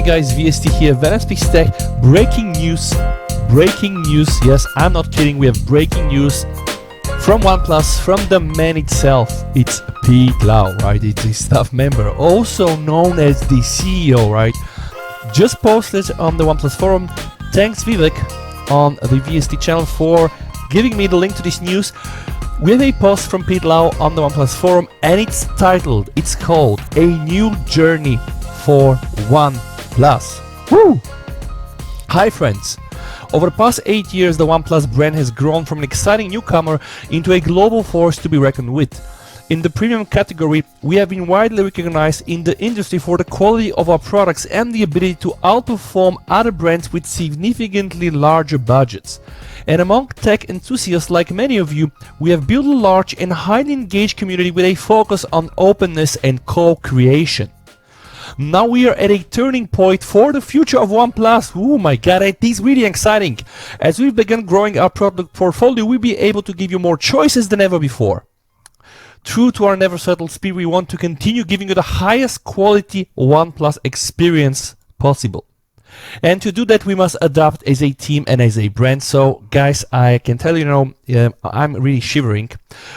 Hi guys, VST here, OnePlus Tech. Breaking news, yes, I'm not kidding, we have breaking news from OnePlus, from the man itself. It's Pete Lau, right? It's a staff member, also known as the CEO, right? Just posted on the OnePlus forum. Thanks Vivek on the VST channel for giving me the link to this news. We have a post from Pete Lau on the OnePlus forum, and it's called A New Journey for OnePlus. Woo! Hi friends! Over the past 8 years, the OnePlus brand has grown from an exciting newcomer into a global force to be reckoned with. In the premium category, we have been widely recognized in the industry for the quality of our products and the ability to outperform other brands with significantly larger budgets. And among tech enthusiasts like many of you, we have built a large and highly engaged community with a focus on openness and co-creation. Now we are at a turning point for the future of OnePlus. Oh my god, it is really exciting. As we begin growing our product portfolio, we'll be able to give you more choices than ever before. True to our never settled spirit, we want to continue giving you the highest quality OnePlus experience possible. And to do that, we must adapt as a team and as a brand. So guys, I can tell you, I'm really shivering,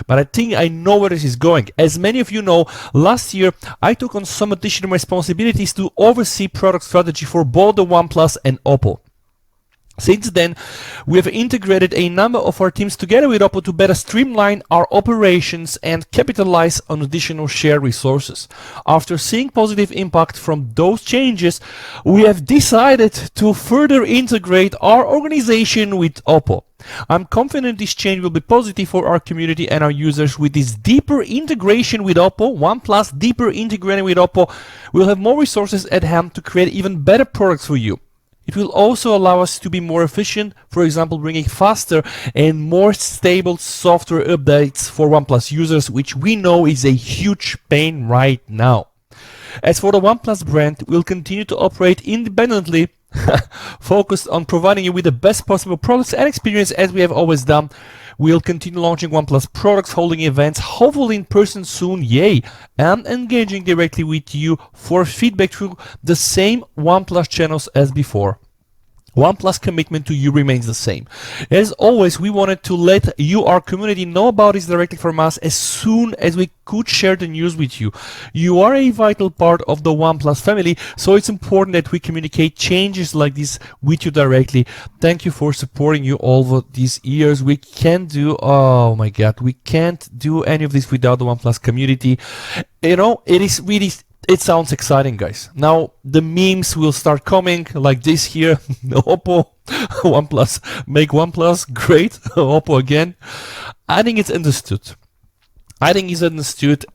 but I think I know where this is going. As many of you know, last year I took on some additional responsibilities to oversee product strategy for both the OnePlus and Oppo. Since then, we have integrated a number of our teams together with Oppo to better streamline our operations and capitalize on additional shared resources. After seeing positive impact from those changes, we have decided to further integrate our organization with Oppo. I'm confident this change will be positive for our community and our users. With this deeper integration with Oppo, OnePlus deeper integrating with Oppo, we'll have more resources at hand to create even better products for you. It will also allow us to be more efficient, for example, bringing faster and more stable software updates for OnePlus users, which we know is a huge pain right now. As for the OnePlus brand, we'll continue to operate independently, focused on providing you with the best possible products and experience as we have always done. We'll continue launching OnePlus products, holding events, hopefully in person soon, yay, and engaging directly with you for feedback through the same OnePlus channels as before. OnePlus commitment to you remains the same. As always, we wanted to let you, our community, know about this directly from us as soon as we could share the news with you. You are a vital part of the OnePlus family, so it's important that we communicate changes like this with you directly. Thank you for supporting you all over these years. We can't do, oh my god, we can't do any of this without the OnePlus community. You know, it sounds exciting, guys. Now the memes will start coming like this here. Oppo, OnePlus, make OnePlus great. Oppo again. I think it's understood.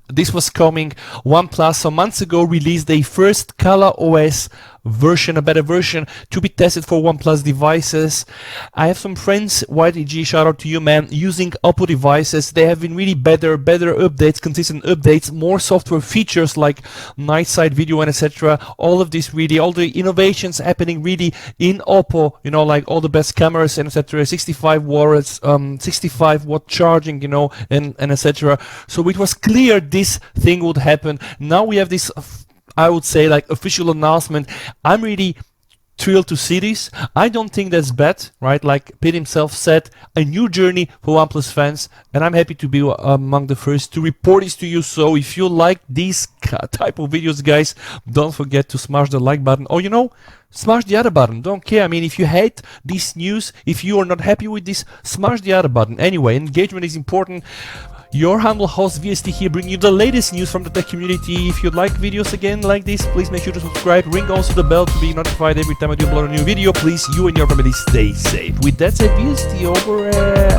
This was coming. OnePlus some months ago released a first Color OS version, a better version, to be tested for OnePlus devices. I have some friends, YTG, shout out to you man, using Oppo devices. They have been really better updates, consistent updates, more software features like night side video and etc. All of this really, all the innovations happening really in Oppo, you know, like all the best cameras and etc. 65 watts, 65 watt charging, you know, and etc. So it was clear this thing would happen. Now we have this, I would say, like official announcement. I'm really thrilled to see this. I don't think that's bad, right? Like Pete himself said, a new journey for OnePlus fans, and I'm happy to be among the first to report this to you. So if you like these type of videos, guys, don't forget to smash the like button, or you know, smash the other button. Don't care. I mean, if you hate this news, if you are not happy with this, smash the other button. Anyway, engagement is important. Your humble host VST here, bringing you the latest news from the tech community. If you like videos again like this, please make sure to subscribe. Ring also the bell to be notified every time I do upload a new video. Please, you and your family stay safe. With that said, VST over.